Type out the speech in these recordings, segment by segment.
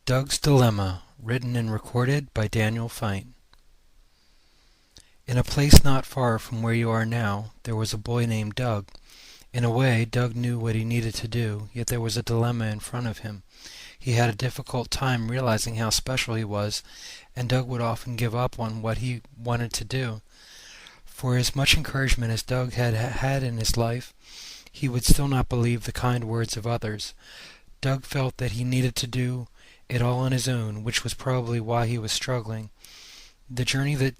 Doug's Dilemma, written and recorded by Daniel Feindt. In a place not far from where you are now, there was a boy named Doug. In a way, Doug knew what he needed to do, yet there was a dilemma in front of him. He had a difficult time realizing how special he was, and Doug would often give up on what he wanted to do. For as much encouragement as Doug had had in his life, he would still not believe the kind words of others. Doug felt that he needed to do it all on his own, which was probably why he was struggling. The journey that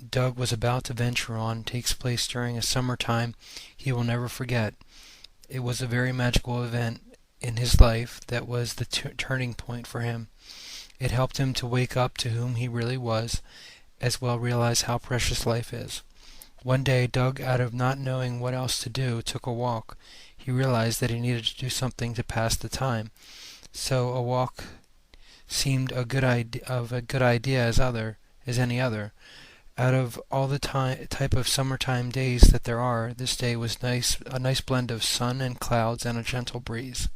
Doug was about to venture on takes place during a summertime he will never forget. It was a very magical event in his life that was the turning point for him. It helped him to wake up to whom he really was, as well realize how precious life is. One day, Doug, out of not knowing what else to do, took a walk. He realized that he needed to do something to pass the time, so a walk seemed a good idea as any other. Out of all the type of summertime days that there are, this day was a nice blend of sun and clouds and a gentle breeze.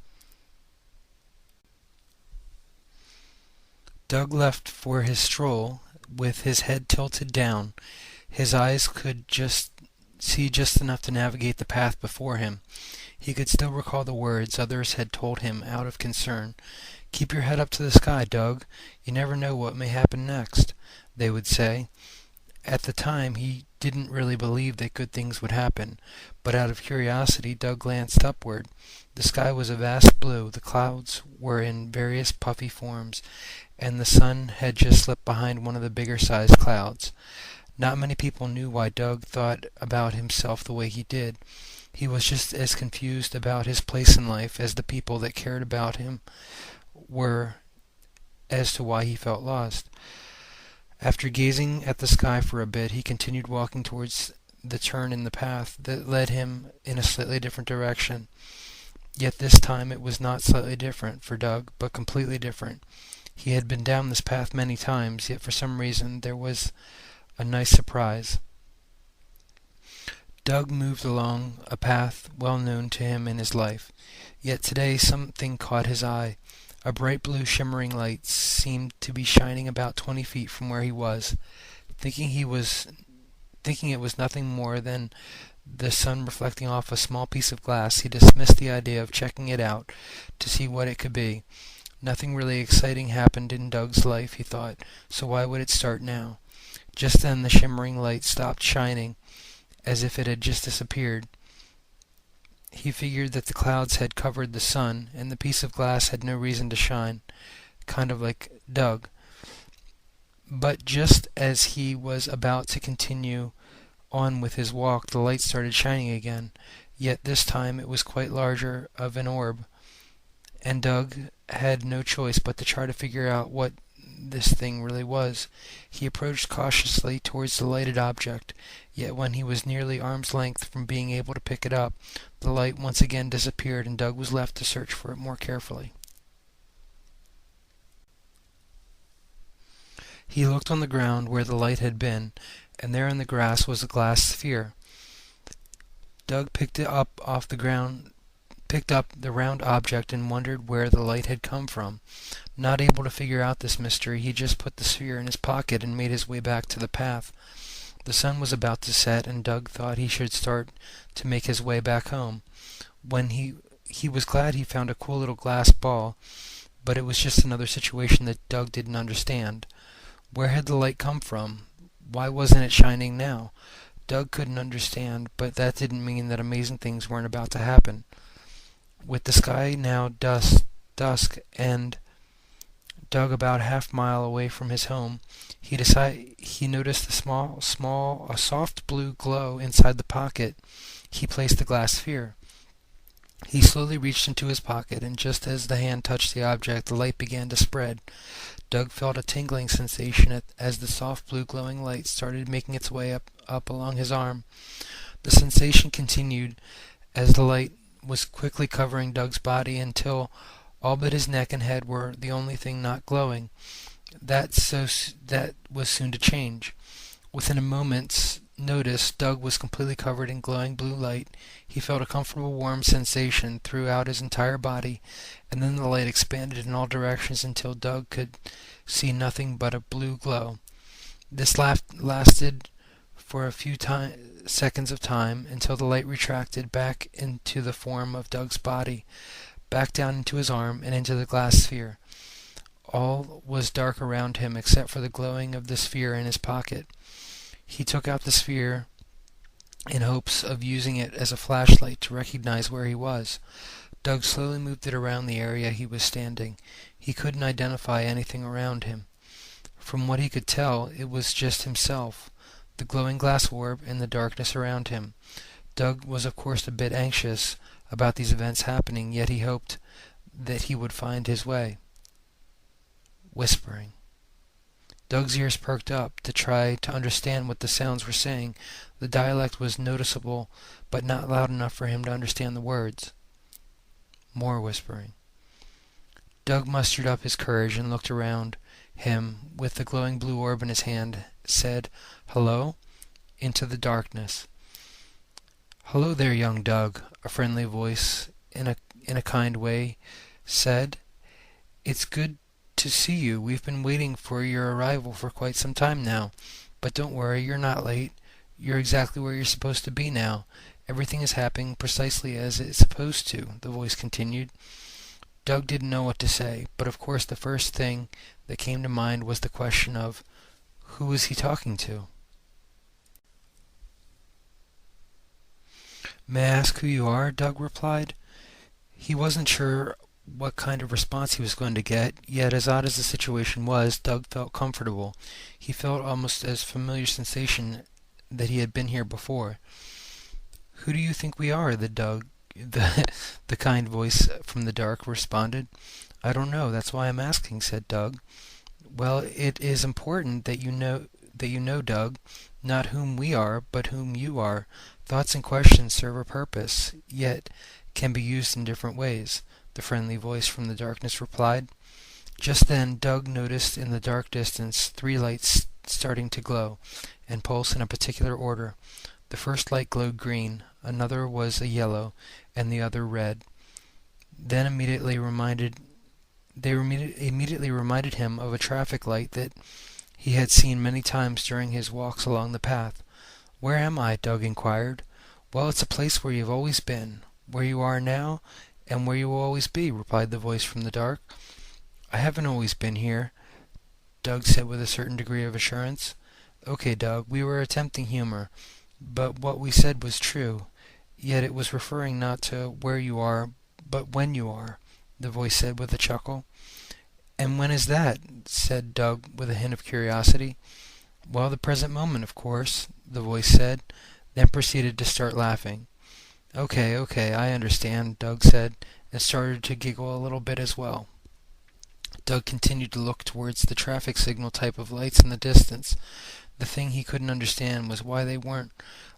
Doug left for his stroll with his head tilted down. His eyes could see just enough to navigate the path before him. He could still recall the words others had told him out of concern. "Keep your head up to the sky, Doug. You never know what may happen next," they would say. At the time, he didn't really believe that good things would happen, but out of curiosity, Doug glanced upward. The sky was a vast blue, the clouds were in various puffy forms, and the sun had just slipped behind one of the bigger-sized clouds. Not many people knew why Doug thought about himself the way he did. He was just as confused about his place in life as the people that cared about him were as to why he felt lost. After gazing at the sky for a bit, he continued walking towards the turn in the path that led him in a slightly different direction. Yet this time it was not slightly different for Doug, but completely different. He had been down this path many times, yet for some reason there was a nice surprise. Doug moved along a path well known to him in his life, yet today something caught his eye. A bright blue shimmering light seemed to be shining about 20 feet from where he was. Thinking it was nothing more than the sun reflecting off a small piece of glass, he dismissed the idea of checking it out to see what it could be. Nothing really exciting happened in Doug's life, he thought, so why would it start now? Just then the shimmering light stopped shining, as if it had just disappeared. He figured that the clouds had covered the sun, and the piece of glass had no reason to shine, kind of like Doug. But just as he was about to continue on with his walk, the light started shining again, yet this time it was quite larger of an orb, and Doug had no choice but to try to figure out what this thing really was. He approached cautiously towards the lighted object, yet when he was nearly arm's length from being able to pick it up, the light once again disappeared and Doug was left to search for it more carefully. He looked on the ground where the light had been, and there in the grass was a glass sphere. Doug picked it up off the ground, picked up the round object and wondered where the light had come from. Not able to figure out this mystery, he just put the sphere in his pocket and made his way back to the path. The sun was about to set, and Doug thought he should start to make his way back home. When he was glad he found a cool little glass ball, but it was just another situation that Doug didn't understand. Where had the light come from? Why wasn't it shining now? Doug couldn't understand, but that didn't mean that amazing things weren't about to happen. With the sky now dusk and Doug about half-mile away from his home, he noticed a soft blue glow inside the pocket. He placed the glass sphere. He slowly reached into his pocket, and just as the hand touched the object, the light began to spread. Doug felt a tingling sensation as the soft blue glowing light started making its way up along his arm. The sensation continued as the light was quickly covering Doug's body until all but his neck and head were the only thing not glowing. That was soon to change. Within a moment, noticed, Doug was completely covered in glowing blue light. He felt a comfortable warm sensation throughout his entire body, and then the light expanded in all directions until Doug could see nothing but a blue glow. This lasted for a few seconds of time until the light retracted back into the form of Doug's body, back down into his arm and into the glass sphere. All was dark around him except for the glowing of the sphere in his pocket. He took out the sphere in hopes of using it as a flashlight to recognize where he was. Doug slowly moved it around the area he was standing. He couldn't identify anything around him. From what he could tell, it was just himself, the glowing glass orb, and the darkness around him. Doug was of course a bit anxious about these events happening, yet he hoped that he would find his way. Whispering. Doug's ears perked up to try to understand what the sounds were saying. The dialect was noticeable, but not loud enough for him to understand the words. More whispering. Doug mustered up his courage and looked around him with the glowing blue orb in his hand, said, "Hello?" into the darkness. "Hello there, young Doug," a friendly voice in a kind way said. "It's good to see you. We've been waiting for your arrival for quite some time now. But don't worry, you're not late. You're exactly where you're supposed to be now. Everything is happening precisely as it's supposed to," the voice continued. Doug didn't know what to say, but of course the first thing that came to mind was the question of, who was he talking to? "May I ask who you are?" Doug replied. He wasn't sure what kind of response he was going to get, yet as odd as the situation was, Doug felt comfortable. He felt almost as familiar sensation that he had been here before. "Who do you think we are?" The kind voice from the dark responded. "I don't know. That's why I'm asking," said Doug. "Well, it is important that you know, Doug, not whom we are, but whom you are. Thoughts and questions serve a purpose, yet can be used in different ways," the friendly voice from the darkness replied. Just then Doug noticed in the dark distance 3 lights starting to glow and pulse in a particular order. The first light glowed green, another was a yellow, and the other red. Then immediately reminded him of a traffic light that he had seen many times during his walks along the path. "Where am I?" Doug inquired. "Well, it's a place where you've always been, where you are now, and where you will always be," replied the voice from the dark. "I haven't always been here," Doug said with a certain degree of assurance. "Okay, Doug, we were attempting humor, but what we said was true. Yet it was referring not to where you are, but when you are," the voice said with a chuckle. "And when is that?" said Doug with a hint of curiosity. "Well, the present moment, of course," the voice said, then proceeded to start laughing. Okay, I understand," Doug said, and started to giggle a little bit as well. Doug continued to look towards the traffic signal type of lights in the distance. The thing he couldn't understand was why they weren't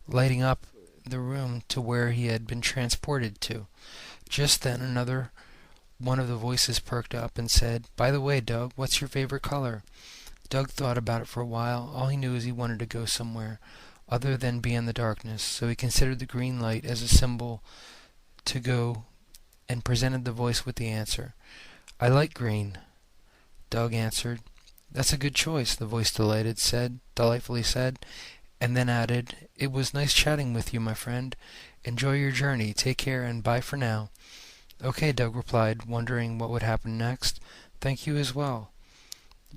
lighting up the room to where he had been transported to. Just then another one of the voices perked up and said, "By the way, Doug, what's your favorite color?" Doug thought about it for a while. All he knew is he wanted to go somewhere other than be in the darkness, so he considered the green light as a symbol to go and presented the voice with the answer. "I like green," Doug answered. "That's a good choice," the voice delightfully said, and then added, "It was nice chatting with you, my friend. Enjoy your journey. Take care, and bye for now." "Okay," Doug replied, wondering what would happen next. "Thank you as well."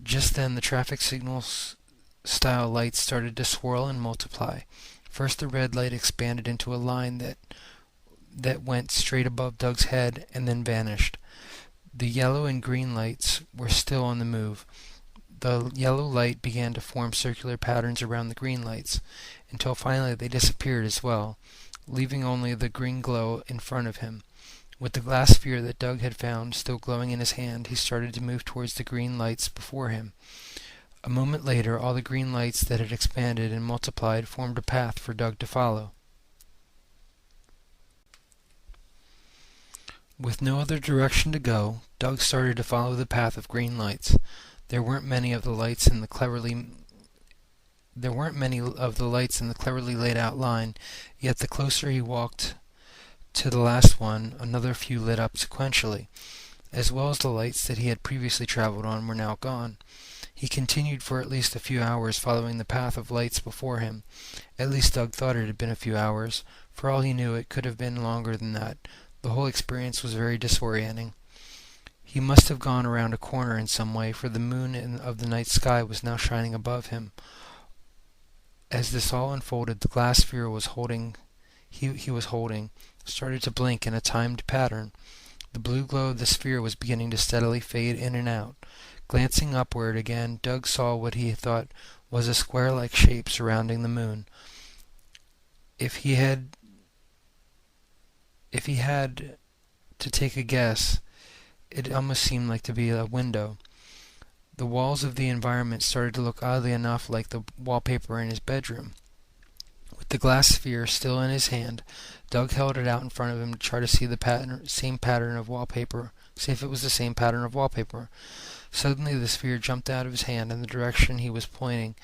Just then the traffic signals style lights started to swirl and multiply. First the red light expanded into a line that went straight above Doug's head and then vanished. The yellow and green lights were still on the move. The yellow light began to form circular patterns around the green lights, until finally they disappeared as well, leaving only the green glow in front of him. With the glass sphere that Doug had found still glowing in his hand, he started to move towards the green lights before him. A moment later, all the green lights that had expanded and multiplied formed a path for Doug to follow. With no other direction to go, Doug started to follow the path of green lights. There weren't many of the lights in the There weren't many of the lights in the cleverly laid out line, yet the closer he walked to the last one, another few lit up sequentially, as well as the lights that he had previously traveled on were now gone. He continued for at least a few hours following the path of lights before him. At least Doug thought it had been a few hours. For all he knew, it could have been longer than that. The whole experience was very disorienting. He must have gone around a corner in some way, for the moon of the night sky was now shining above him. As this all unfolded, the glass sphere he was holding started to blink in a timed pattern. The blue glow of the sphere was beginning to steadily fade in and out. Glancing upward again, Doug saw what he thought was a square-like shape surrounding the moon. If he had to take a guess, it almost seemed like to be a window. The walls of the environment started to look oddly enough like the wallpaper in his bedroom. With the glass sphere still in his hand, Doug held it out in front of him to try to see the same pattern of wallpaper. See if it was the same pattern of wallpaper. Suddenly, the sphere jumped out of his hand in the direction he was pointing,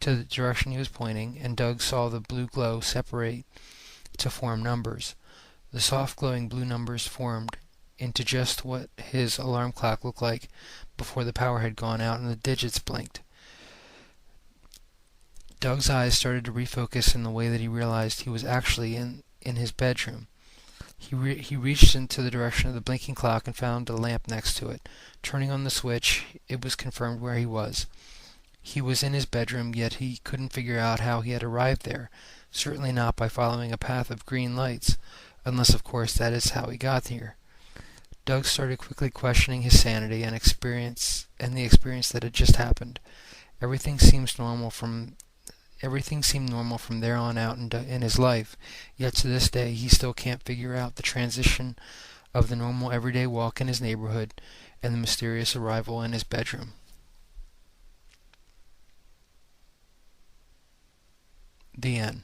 and Doug saw the blue glow separate to form numbers. The soft glowing blue numbers formed into just what his alarm clock looked like before the power had gone out and the digits blinked. Doug's eyes started to refocus in the way that he realized he was actually in his bedroom. He reached into the direction of the blinking clock and found a lamp next to it. Turning on the switch, it was confirmed where he was. He was in his bedroom, yet he couldn't figure out how he had arrived there. Certainly not by following a path of green lights, unless, of course, that is how he got here. Doug started quickly questioning his sanity and the experience that had just happened. Everything seemed normal from there on out in his life, yet to this day he still can't figure out the transition of the normal everyday walk in his neighborhood and the mysterious arrival in his bedroom. The end.